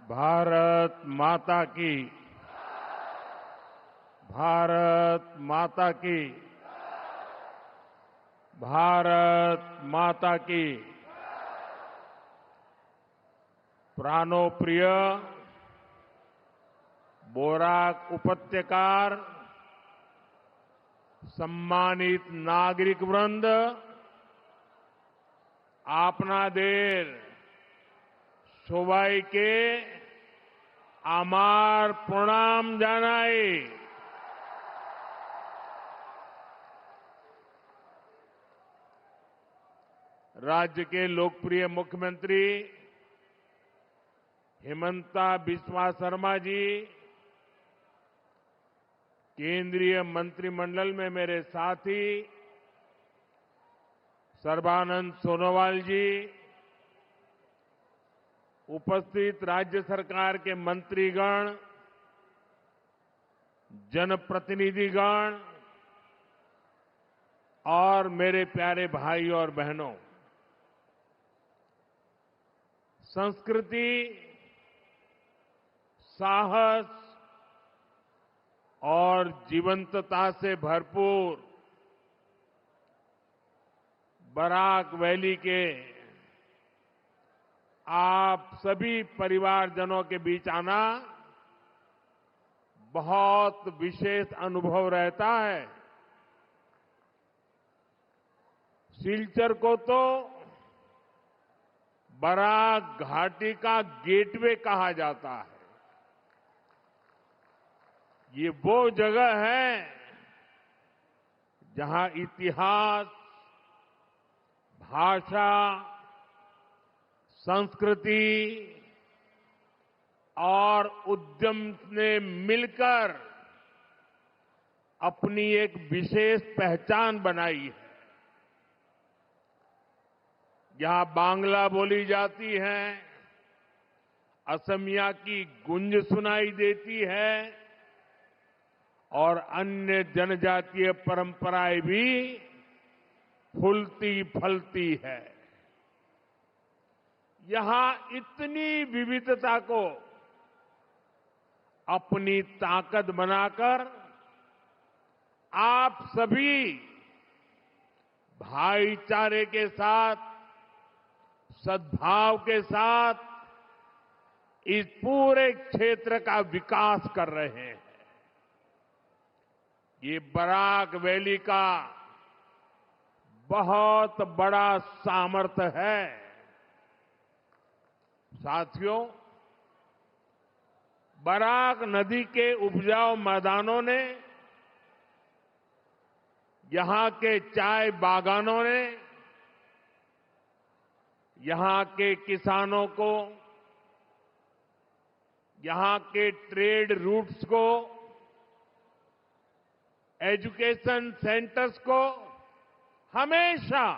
भारत माता की। भारत माता की। भारत माता की। प्राणोप्रिय बोराक उपत्यकार, सम्मानित नागरिक वृंद, आपनादेर সবাইকে আমার প্রণাম জানাই। राज्य के लोकप्रिय मुख्यमंत्री हिमंता बिस्वा शर्मा जी, केंद्रीय मंत्रिमंडल में मेरे साथी सर्बानंद सोनोवाल जी, उपस्थित राज्य सरकार के मंत्रीगण, जनप्रतिनिधिगण और मेरे प्यारे भाई और बहनों, संस्कृति, साहस और जीवंतता से भरपूर बराक वैली के आप सभी परिवारजनों के बीच आना बहुत विशेष अनुभव रहता है। सिलचर को तो बराक घाटी का गेटवे कहा जाता है। ये वो जगह है जहां इतिहास, भाषा, संस्कृति और उद्यम ने मिलकर अपनी एक विशेष पहचान बनाई है। यहां बांग्ला बोली जाती है, असमिया की गूंज सुनाई देती है और अन्य जनजातीय परंपराएं भी फूलती फलती है। यहां इतनी विविधता को अपनी ताकत बनाकर आप सभी भाईचारे के साथ, सद्भाव के साथ इस पूरे क्षेत्र का विकास कर रहे हैं। ये बराक वैली का बहुत बड़ा सामर्थ्य है। साथियों, बराक नदी के उपजाऊ मैदानों ने, यहां के चाय बागानों ने, यहां के किसानों को, यहां के ट्रेड रूट्स को, एजुकेशन सेंटर्स को हमेशा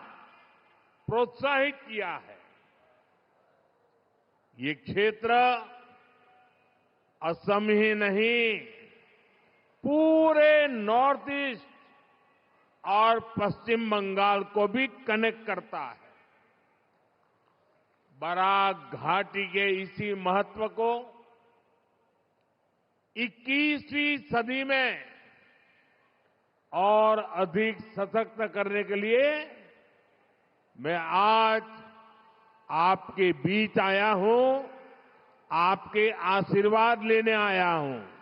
प्रोत्साहित किया है। ये क्षेत्र असम ही नहीं, पूरे नॉर्थ ईस्ट और पश्चिम बंगाल को भी कनेक्ट करता है। बराक घाटी के इसी महत्व को 21वीं सदी में और अधिक सशक्त करने के लिए मैं आज आपके बीच आया हूं, आपके आशीर्वाद लेने आया हूं।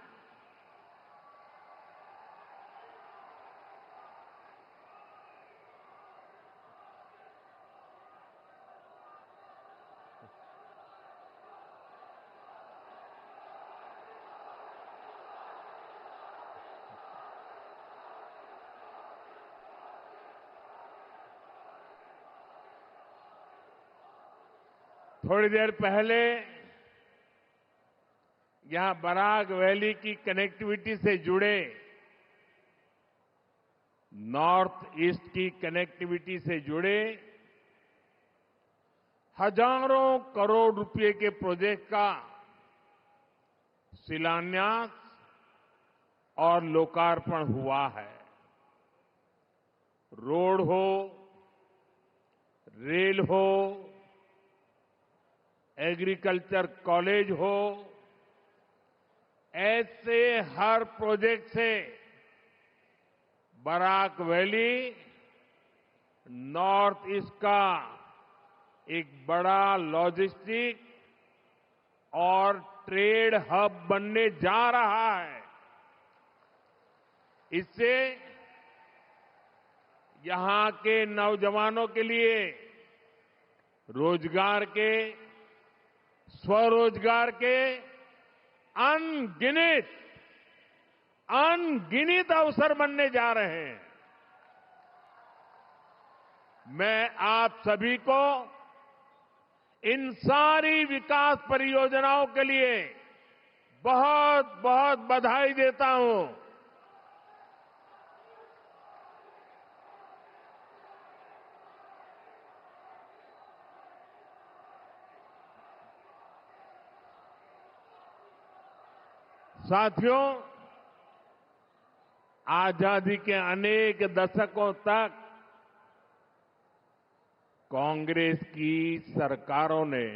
थोड़ी देर पहले यहां बराक वैली की कनेक्टिविटी से जुड़े, नॉर्थ ईस्ट की कनेक्टिविटी से जुड़े हजारों करोड़ रुपए के प्रोजेक्ट का शिलान्यास और लोकार्पण हुआ है। रोड हो, रेल हो, एग्रीकल्चर कॉलेज हो, ऐसे हर प्रोजेक्ट से बराक वैली नॉर्थ ईस्ट का एक बड़ा लॉजिस्टिक और ट्रेड हब बनने जा रहा है। इससे यहां के नौजवानों के लिए रोजगार के, स्वरोजगार के अनगिनत अवसर बनने जा रहे हैं। मैं आप सभी को इन सारी विकास परियोजनाओं के लिए बहुत बहुत बधाई देता हूं। साथियों, आजादी के अनेक दशकों तक कांग्रेस की सरकारों ने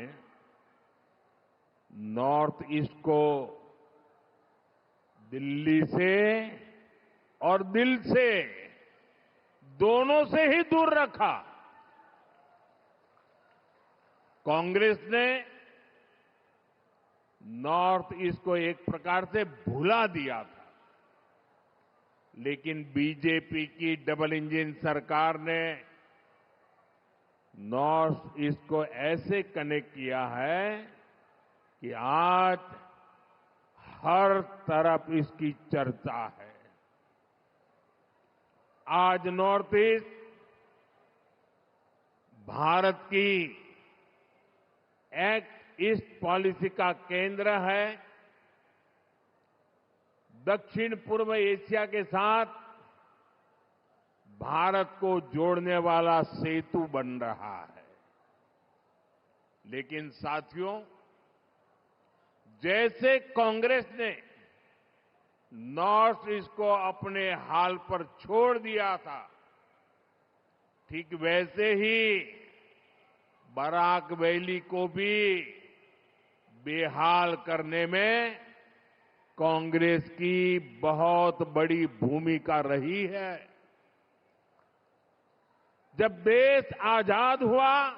नॉर्थ ईस्ट को दिल्ली से और दिल से, दोनों से ही दूर रखा। कांग्रेस ने नॉर्थ ईस्ट को एक प्रकार से भुला दिया था, लेकिन बीजेपी की डबल इंजन सरकार ने नॉर्थ ईस्ट को ऐसे कनेक्ट किया है कि आज हर तरफ इसकी चर्चा है। आज नॉर्थ ईस्ट भारत की एक्ट ईस्ट पॉलिसी का केंद्र है। दक्षिण पूर्व एशिया के साथ भारत को जोड़ने वाला सेतु बन रहा है। लेकिन साथियों, जैसे कांग्रेस ने नॉर्थ ईस्ट को अपने हाल पर छोड़ दिया था, ठीक वैसे ही बराक वैली को भी बेहाल करने में कांग्रेस की बहुत बड़ी भूमिका रही है। जब देश आजाद हुआ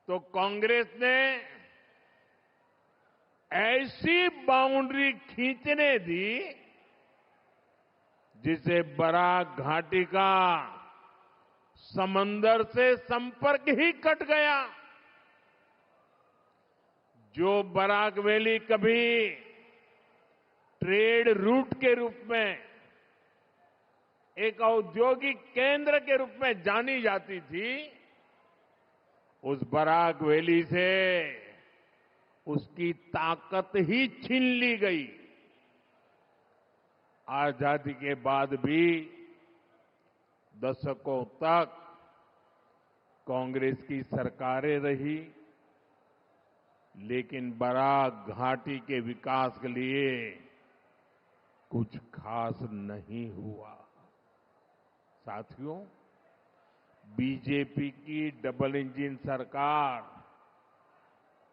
तो कांग्रेस ने ऐसी बाउंड्री खींचने दी जिसे बराक घाटी का समंदर से संपर्क ही कट गया। जो बराक वैली कभी ट्रेड रूट के रूप में, एक औद्योगिक केंद्र के रूप में जानी जाती थी, उस बराक वैली से उसकी ताकत ही छीन ली गई। आजादी के बाद भी दशकों तक कांग्रेस की सरकारें रही, लेकिन बराक घाटी के विकास के लिए कुछ खास नहीं हुआ। साथियों, बीजेपी की डबल इंजन सरकार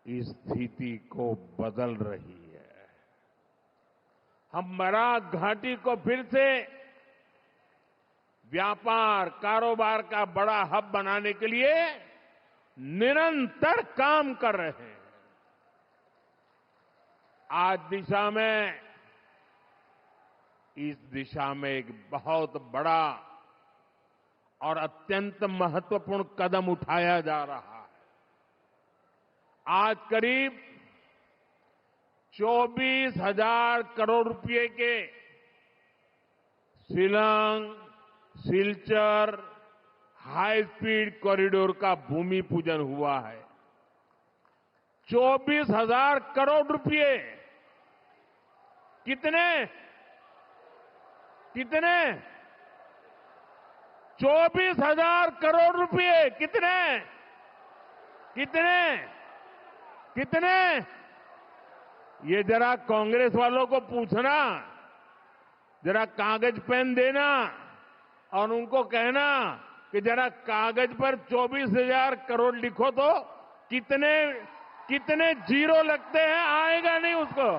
इस स्थिति को बदल रही है। हम बराक घाटी को फिर से व्यापार, कारोबार का बड़ा हब बनाने के लिए निरंतर काम कर रहे हैं। इस दिशा में एक बहुत बड़ा और अत्यंत महत्वपूर्ण कदम उठाया जा रहा है। आज करीब 24,000 करोड़ रुपए के Shillong Silchar high speed corridor का भूमि पूजन हुआ है। 24,000 करोड़ रुपए। कितने 24,000 करोड़ रुपए। कितने ये जरा कांग्रेस वालों को पूछना, जरा कागज पेन देना और उनको कहना कि जरा कागज पर 24,000 करोड़ लिखो तो कितने कितने जीरो लगते हैं, आएगा नहीं उसको।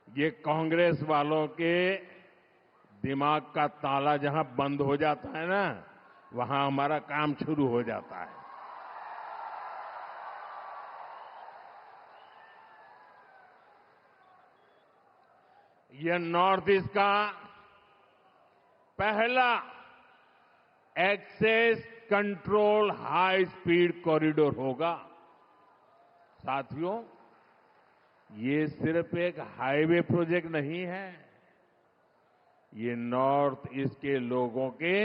ये कांग्रेस वालों के दिमाग का ताला जहां बंद हो जाता है ना, वहां हमारा काम शुरू हो जाता है। यह नॉर्थ ईस्ट का पहला access control high speed corridor होगा। साथियों, ये सिर्फ एक हाईवे प्रोजेक्ट नहीं है, ये नॉर्थ ईस्ट के लोगों के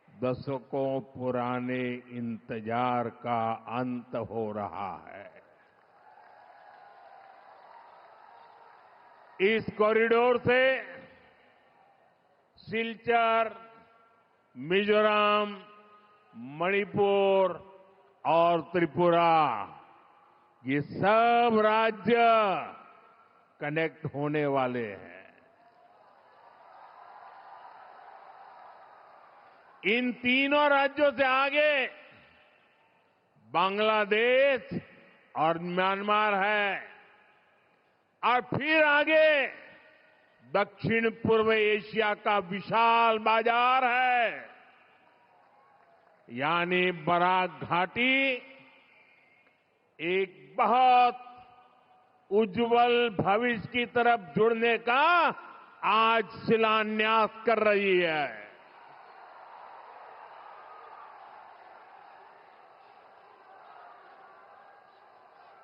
दशकों पुराने इंतजार का अंत हो रहा है। इस कॉरिडोर से सिलचर, मिजोरम, मणिपुर और त्रिपुरा, ये सब राज्य कनेक्ट होने वाले हैं। इन तीनों राज्यों से आगे बांग्लादेश और म्यांमार है, और फिर आगे दक्षिण पूर्व एशिया का विशाल बाजार है। यानी बराक घाटी एक बहुत उज्जवल भविष्य की तरफ जुड़ने का आज शिलान्यास कर रही है।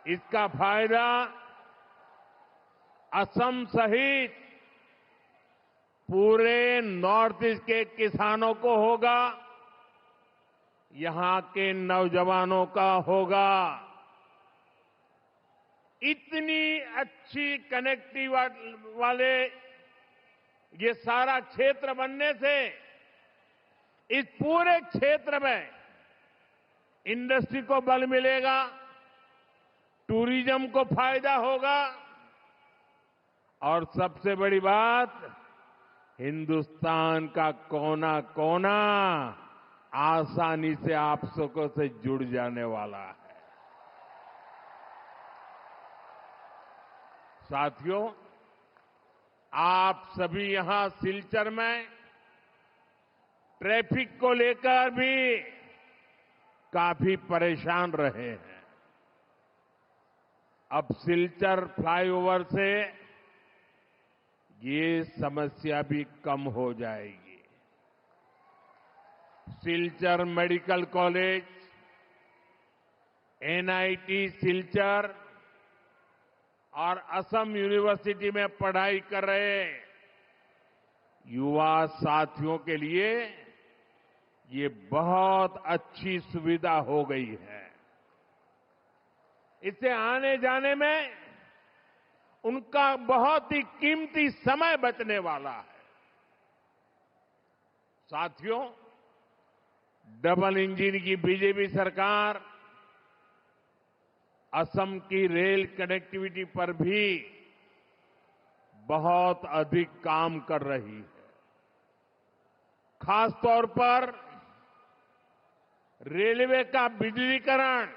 इसका फायदा असम सहित पूरे नॉर्थ ईस्ट के किसानों को होगा, यहां के नौजवानों का होगा। इतनी अच्छी कनेक्टिविटी वाले ये सारा क्षेत्र बनने से इस पूरे क्षेत्र में इंडस्ट्री को बल मिलेगा, टूरिज्म को फायदा होगा, और सबसे बड़ी बात, हिंदुस्तान का कोना कोना आसानी से आप सबको से जुड़ जाने वाला है। साथियों, आप सभी यहां सिलचर में ट्रैफिक को लेकर भी काफी परेशान रहे हैं। अब सिलचर फ्लाईओवर से ये समस्या भी कम हो जाएगी। Silchar medical college, NIT Silchar और असम यूनिवर्सिटी में पढ़ाई कर रहे युवा साथियों के लिए ये बहुत अच्छी सुविधा हो गई है। इससे आने जाने में उनका बहुत ही कीमती समय बचने वाला है। साथियों, डबल इंजन की बीजेपी सरकार असम की रेल कनेक्टिविटी पर भी बहुत अधिक काम कर रही है। खासतौर पर रेलवे का बिजलीकरण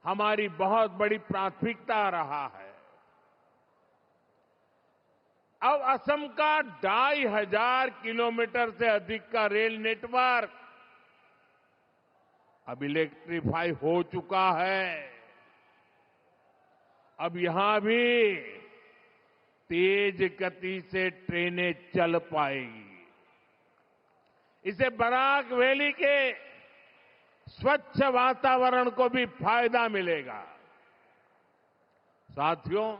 हमारी बहुत बड़ी प्राथमिकता रहा है। अब असम का 2500 किलोमीटर से अधिक का रेल नेटवर्क अब इलेक्ट्रीफाई हो चुका है। अब यहां भी तेज गति से ट्रेनें चल पाएगी। इससे बराक वैली के स्वच्छ वातावरण को भी फायदा मिलेगा। साथियों,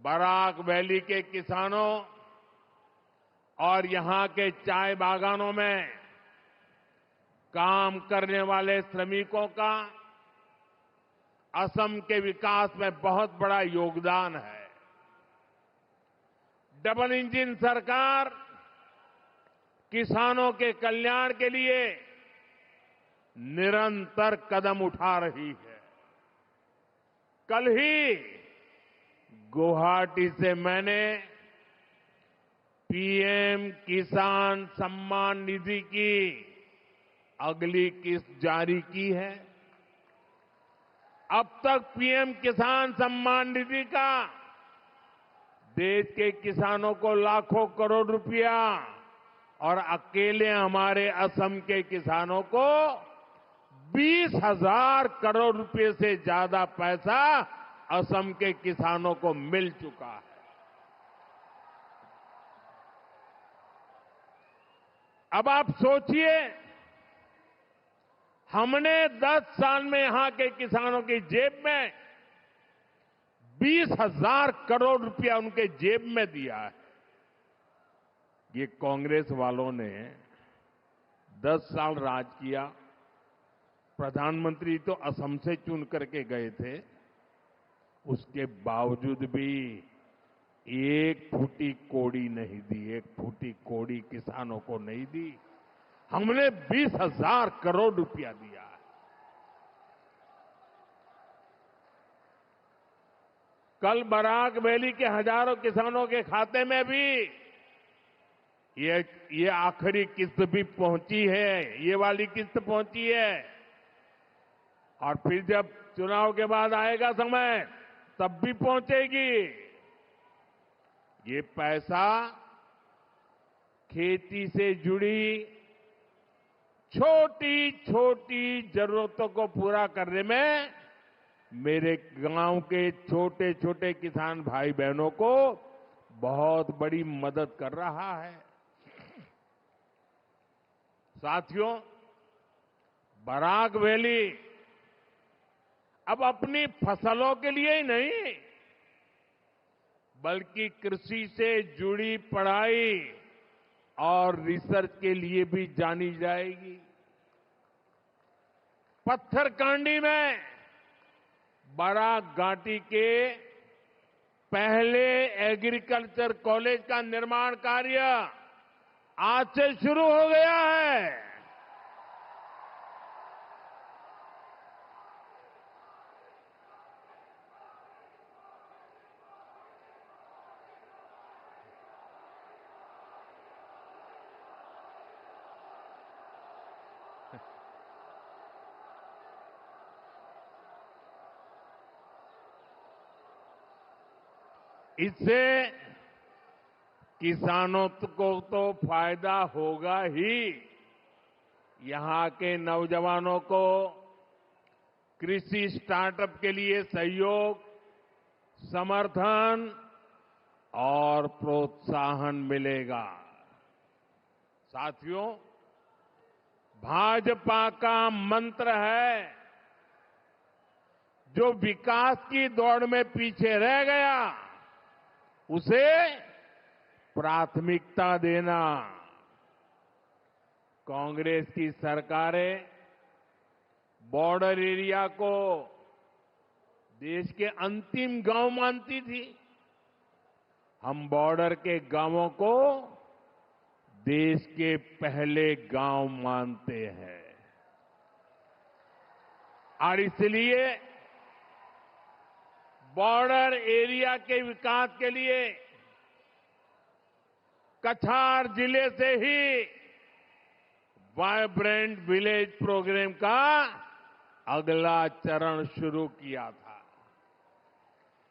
बराक वैली के किसानों और यहां के चाय बागानों में काम करने वाले श्रमिकों का असम के विकास में बहुत बड़ा योगदान है। डबल इंजन सरकार किसानों के कल्याण के लिए निरंतर कदम उठा रही है। कल ही गुवाहाटी से मैंने पीएम किसान सम्मान निधि की अगली किस्त जारी की है। अब तक पीएम किसान सम्मान निधि का देश के किसानों को लाखों करोड़ रुपया और अकेले हमारे असम के किसानों को 20,000 करोड़ रुपए से ज्यादा पैसा असम के किसानों को मिल चुका है। अब आप सोचिए, हमने 10 साल में यहां के किसानों की जेब में 20,000 करोड़ रुपया उनके जेब में दिया है। ये कांग्रेस वालों ने 10 साल राज किया। प्रधानमंत्री तो असम से चुन करके गए थे, उसके बावजूद भी एक फूटी कोड़ी नहीं दी, एक फूटी कोड़ी किसानों को नहीं दी। हमने 20,000 करोड़ रुपया दिया है। कल बराक वैली के हजारों किसानों के खाते में भी ये आखिरी किस्त भी पहुंची है, ये वाली किस्त पहुंची है। और फिर जब चुनाव के बाद आएगा समय, तब भी पहुंचेगी। ये पैसा खेती से जुड़ी छोटी छोटी जरूरतों को पूरा करने में मेरे गांव के छोटे छोटे किसान भाई बहनों को बहुत बड़ी मदद कर रहा है। साथियों, बराक वैली अब अपनी फसलों के लिए ही नहीं, बल्कि कृषि से जुड़ी पढ़ाई और रिसर्च के लिए भी जानी जाएगी। पत्थरकांडी में बराक घाटी के पहले एग्रीकल्चर कॉलेज का निर्माण कार्य आज से शुरू हो गया है। इससे किसानों को तो फायदा होगा ही, यहां के नौजवानों को कृषि स्टार्टअप के लिए सहयोग, समर्थन और प्रोत्साहन मिलेगा। साथियों, भाजपा का मंत्र है, जो विकास की दौड़ में पीछे रह गया उसे प्राथमिकता देना। कांग्रेस की सरकारें बॉर्डर एरिया को देश के अंतिम गांव मानती थी। हम बॉर्डर के गांवों को देश के पहले गांव मानते हैं और इसलिए बॉर्डर एरिया के विकास के लिए कछार जिले से ही वाइब्रेंट विलेज प्रोग्राम का अगला चरण शुरू किया था।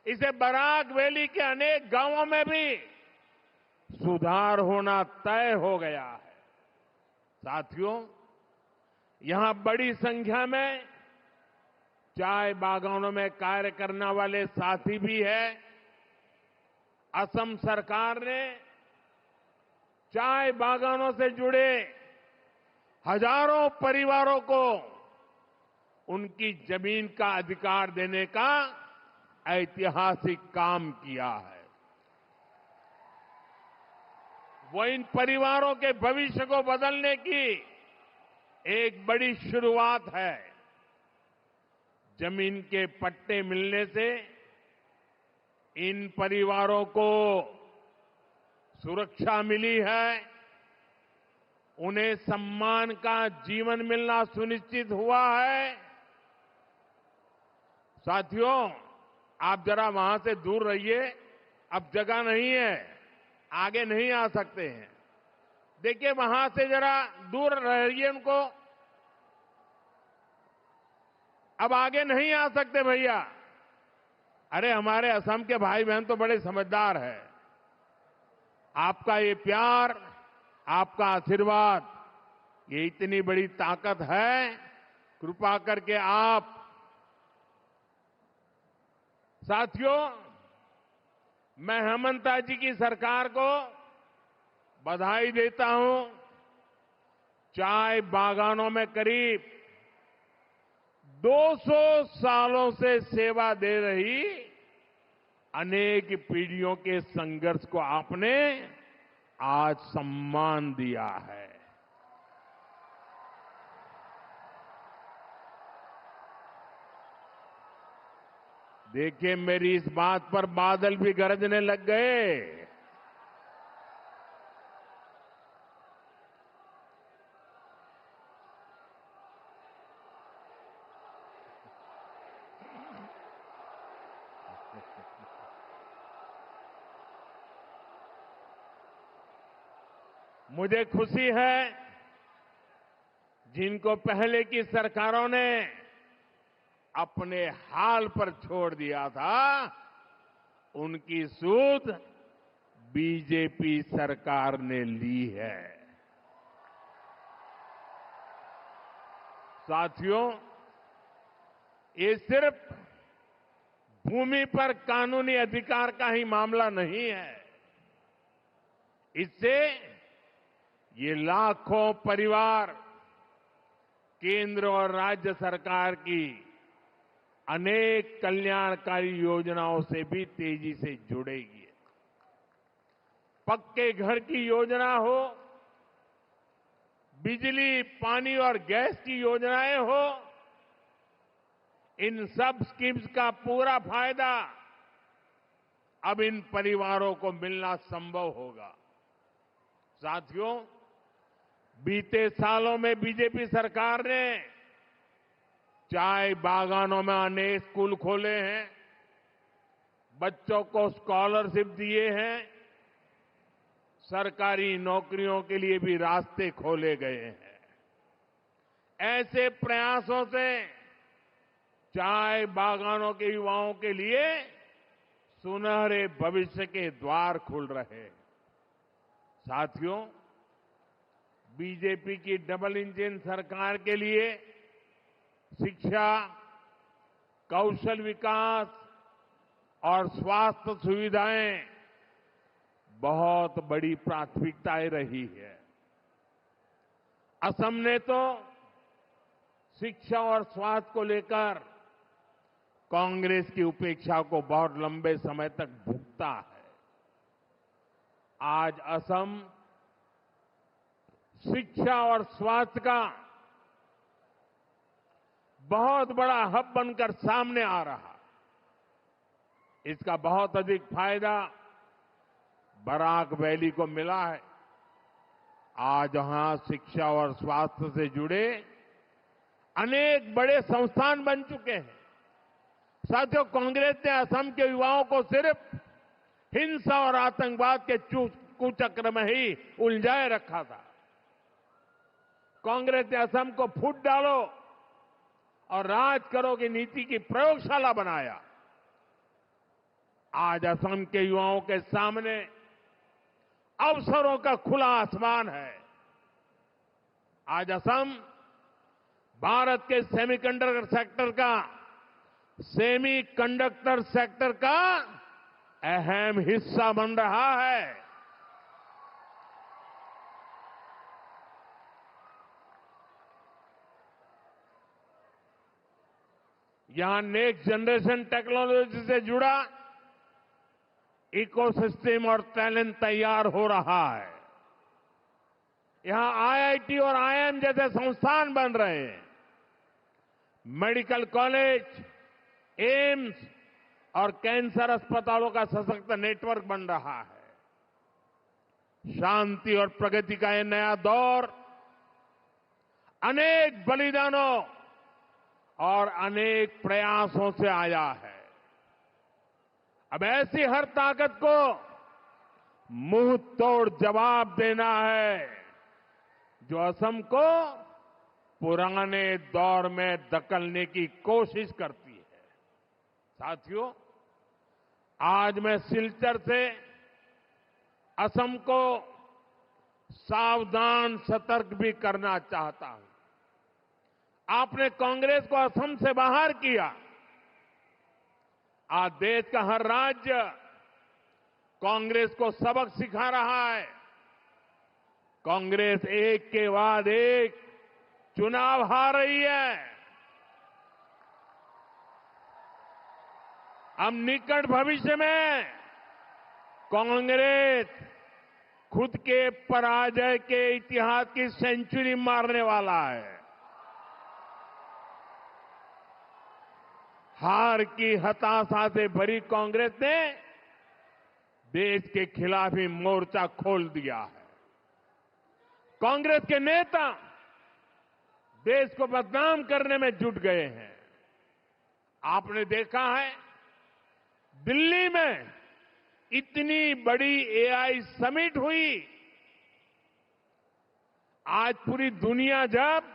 इसे बराक वैली के अनेक गांवों में भी सुधार होना तय हो गया है। साथियों, यहां बड़ी संख्या में चाय बागानों में कार्य करने वाले साथी भी हैं। असम सरकार ने चाय बागानों से जुड़े हजारों परिवारों को उनकी जमीन का अधिकार देने का ऐतिहासिक काम किया है। वो इन परिवारों के भविष्य को बदलने की एक बड़ी शुरुआत है। जमीन के पट्टे मिलने से इन परिवारों को सुरक्षा मिली है, उन्हें सम्मान का जीवन मिलना सुनिश्चित हुआ है। साथियों, आप जरा वहां से दूर रहिए, अब जगह नहीं है, आगे नहीं आ सकते हैं। देखिए वहां से जरा दूर रहिए उनको, अब आगे नहीं आ सकते भैया। अरे हमारे असम के भाई बहन तो बड़े समझदार हैं। आपका ये प्यार, आपका आशीर्वाद, ये इतनी बड़ी ताकत है। कृपा करके आप साथियों, मैं हेमंता जी की सरकार को बधाई देता हूं। चाय बागानों में करीब 200 सालों से सेवा दे रही अनेक पीढ़ियों के संघर्ष को आपने आज सम्मान दिया है। देखिए मेरी इस बात पर बादल भी गरजने लग गए। मुझे खुशी है जिनको पहले की सरकारों ने अपने हाल पर छोड़ दिया था, उनकी सूद बीजेपी सरकार ने ली है। साथियों, ये सिर्फ भूमि पर कानूनी अधिकार का ही मामला नहीं है। इससे ये लाखों परिवार केंद्र और राज्य सरकार की अनेक कल्याणकारी योजनाओं से भी तेजी से जुड़ेगी। पक्के घर की योजना हो, बिजली, पानी और गैस की योजनाएं हो, इन सब स्कीम्स का पूरा फायदा अब इन परिवारों को मिलना संभव होगा। साथियों, बीते सालों में बीजेपी सरकार ने चाय बागानों में अनेक स्कूल खोले हैं, बच्चों को स्कॉलरशिप दिए हैं, सरकारी नौकरियों के लिए भी रास्ते खोले गए हैं। ऐसे प्रयासों से चाय बागानों के युवाओं के लिए सुनहरे भविष्य के द्वार खुल रहे हैं। साथियों, बीजेपी की डबल इंजन सरकार के लिए शिक्षा, कौशल विकास और स्वास्थ्य सुविधाएं बहुत बड़ी प्राथमिकताएं रही है। असम ने तो शिक्षा और स्वास्थ्य को लेकर कांग्रेस की उपेक्षा को बहुत लंबे समय तक भुगता है। आज असम शिक्षा और स्वास्थ्य का बहुत बड़ा हब बनकर सामने आ रहा। इसका बहुत अधिक फायदा बराक वैली को मिला है। आज वहां शिक्षा और स्वास्थ्य से जुड़े अनेक बड़े संस्थान बन चुके हैं। साथियों, कांग्रेस ने असम के युवाओं को सिर्फ हिंसा और आतंकवाद के कुचक्र में ही उलझाए रखा था। कांग्रेस ने असम को फूट डालो और राज करो की नीति की प्रयोगशाला बनाया। आज असम के युवाओं के सामने अवसरों का खुला आसमान है। आज असम भारत के सेमीकंडक्टर सेक्टर का अहम हिस्सा बन रहा है। यहां नेक्स्ट जनरेशन टेक्नोलॉजी से जुड़ा इकोसिस्टम और टैलेंट तैयार हो रहा है। यहां आईआईटी और आईआईएम जैसे संस्थान बन रहे हैं। मेडिकल कॉलेज, एम्स और कैंसर अस्पतालों का सशक्त नेटवर्क बन रहा है। शांति और प्रगति का यह नया दौर अनेक बलिदानों और अनेक प्रयासों से आया है। अब ऐसी हर ताकत को मुंह तोड़ जवाब देना है जो असम को पुराने दौर में धकेलने की कोशिश करती है। साथियों, आज मैं सिलचर से असम को सावधान सतर्क भी करना चाहता हूं। आपने कांग्रेस को असम से बाहर किया। आज देश का हर राज्य कांग्रेस को सबक सिखा रहा है। कांग्रेस एक के बाद एक चुनाव हार रही है। अब निकट भविष्य में कांग्रेस खुद के पराजय के इतिहास की सेंचुरी मारने वाला है। हार की हताशा से भरी कांग्रेस ने देश के खिलाफ ही मोर्चा खोल दिया है। कांग्रेस के नेता देश को बदनाम करने में जुट गए हैं। आपने देखा है, दिल्ली में इतनी बड़ी एआई समिट हुई। आज पूरी दुनिया जब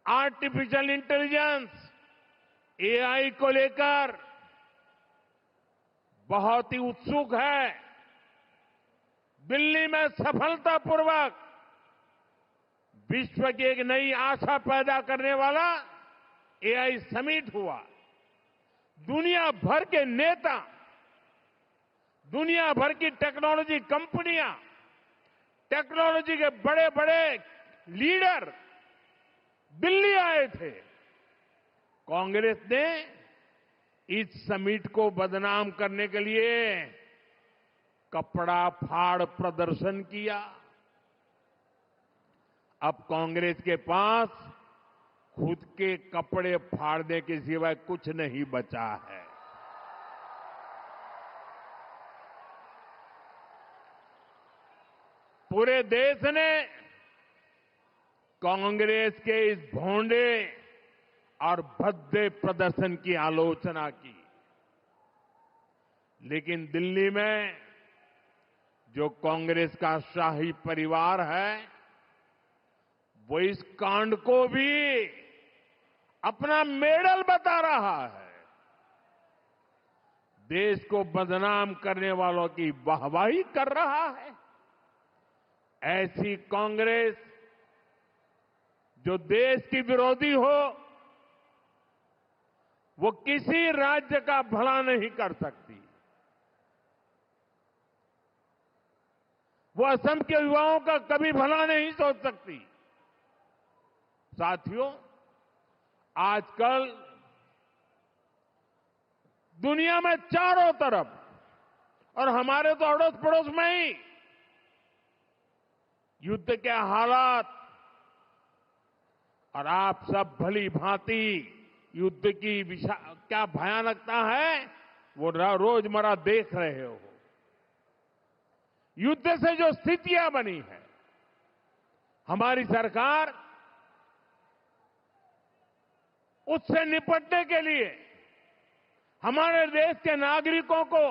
आर्टिफिशियल इंटेलिजेंस एआई को लेकर बहुत ही उत्सुक है, दिल्ली में सफलतापूर्वक विश्व की एक नई आशा पैदा करने वाला एआई समिट हुआ। दुनिया भर के नेता, दुनिया भर की टेक्नोलॉजी कंपनियां, टेक्नोलॉजी के बड़े बड़े लीडर दिल्ली आए थे। कांग्रेस ने इस समिट को बदनाम करने के लिए कपड़ा फाड़ प्रदर्शन किया। अब कांग्रेस के पास खुद के कपड़े फाड़ने के सिवाय कुछ नहीं बचा है। पूरे देश ने कांग्रेस के इस भोंडे और भद्दे प्रदर्शन की आलोचना की, लेकिन दिल्ली में जो कांग्रेस का शाही परिवार है वो इस कांड को भी अपना मेडल बता रहा है। देश को बदनाम करने वालों की वाहवाही कर रहा है। ऐसी कांग्रेस जो देश की विरोधी हो, वो किसी राज्य का भला नहीं कर सकती। वो असम के युवाओं का कभी भला नहीं सोच सकती। साथियों, आजकल दुनिया में चारों तरफ और हमारे तो अड़ोस पड़ोस में ही युद्ध के हालात, और आप सब भली भांति युद्ध की क्या भयानकता है वो रोजमर्रा देख रहे हो। युद्ध से जो स्थितियां बनी है, हमारी सरकार उससे निपटने के लिए हमारे देश के नागरिकों को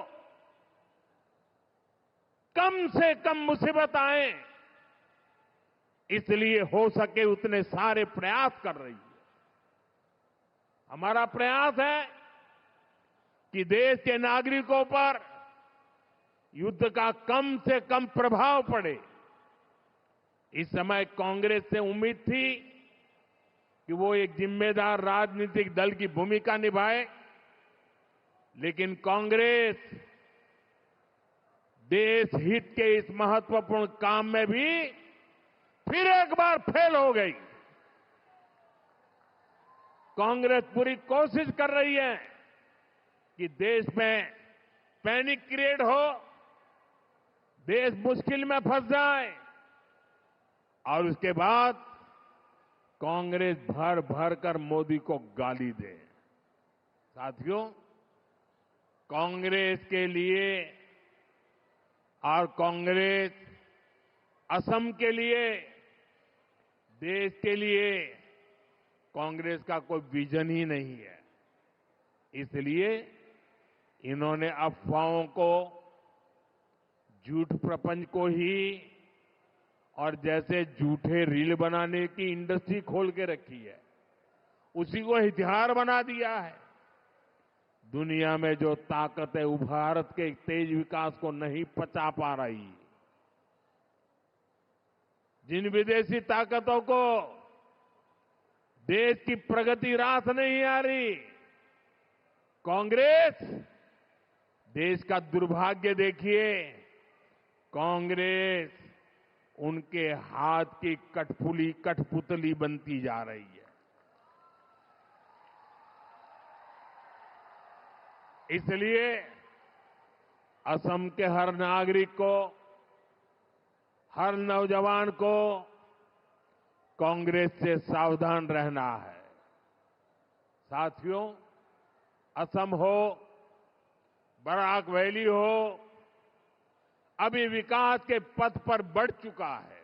कम से कम मुसीबत आए, इसलिए हो सके उतने सारे प्रयास कर रही है। हमारा प्रयास है कि देश के नागरिकों पर युद्ध का कम से कम प्रभाव पड़े। इस समय कांग्रेस से उम्मीद थी कि वो एक जिम्मेदार राजनीतिक दल की भूमिका निभाए, लेकिन कांग्रेस देश हित के इस महत्वपूर्ण काम में भी फिर एक बार फेल हो गई। कांग्रेस पूरी कोशिश कर रही है कि देश में पैनिक क्रिएट हो, देश मुश्किल में फंस जाए, और उसके बाद कांग्रेस भर भर कर मोदी को गाली दे। साथियों, कांग्रेस के लिए और कांग्रेस असम के लिए, देश के लिए कांग्रेस का कोई विजन ही नहीं है। इसलिए इन्होंने अफवाहों को, झूठ प्रपंच को ही और जैसे झूठे रील बनाने की इंडस्ट्री खोल के रखी है, उसी को हथियार बना दिया है। दुनिया में जो ताकत है वो भारत के तेज विकास को नहीं पचा पा रही। जिन विदेशी ताकतों को देश की प्रगति रास नहीं आ रही, कांग्रेस, देश का दुर्भाग्य देखिए, कांग्रेस उनके हाथ की कठपुतली बनती जा रही है। इसलिए असम के हर नागरिक को, हर नौजवान को कांग्रेस से सावधान रहना है। साथियों, असम हो, बराक वैली हो, अभी विकास के पथ पर बढ़ चुका है।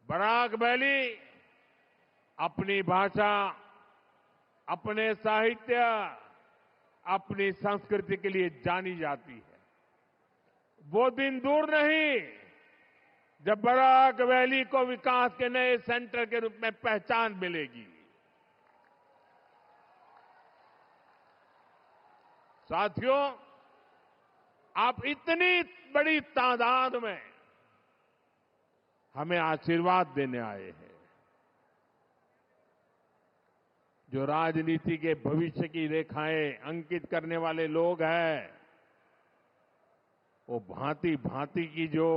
बराक वैली अपनी भाषा, अपने साहित्य, अपनी संस्कृति के लिए जानी जाती है। वो दिन दूर नहीं जब बराक वैली को विकास के नए सेंटर के रूप में पहचान मिलेगी। साथियों, आप इतनी बड़ी तादाद में हमें आशीर्वाद देने आए हैं। जो राजनीति के भविष्य की रेखाएं अंकित करने वाले लोग हैं, वो भांति भांति की जो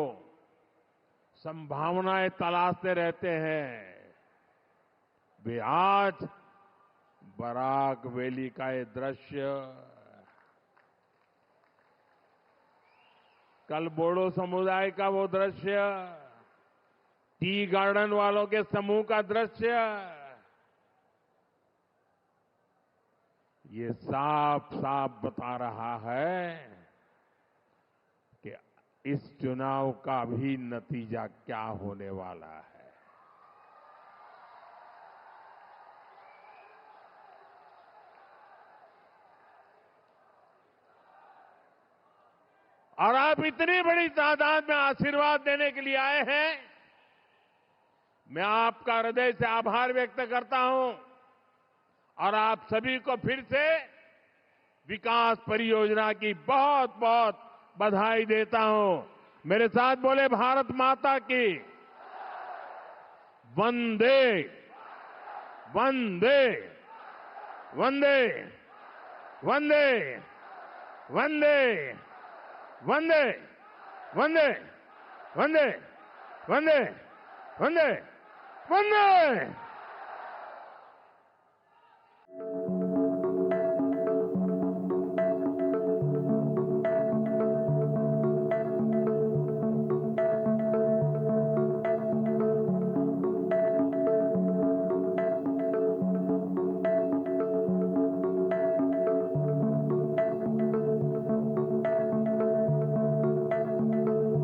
संभावनाएं तलाशते रहते हैं, वे आज बराक वैली का ये दृश्य, कल बोडो समुदाय का वो दृश्य, टी गार्डन वालों के समूह का दृश्य, ये साफ साफ बता रहा है कि इस चुनाव का भी नतीजा क्या होने वाला है। और आप इतनी बड़ी तादाद में आशीर्वाद देने के लिए आए हैं, मैं आपका हृदय से आभार व्यक्त करता हूं और आप सभी को फिर से विकास परियोजना की बहुत बहुत बधाई देता हूं। मेरे साथ बोले, भारत माता की वंदे वंदे वंदे वंदे वंदे वंदे वंदे वंदे वंदे वंदे वंदे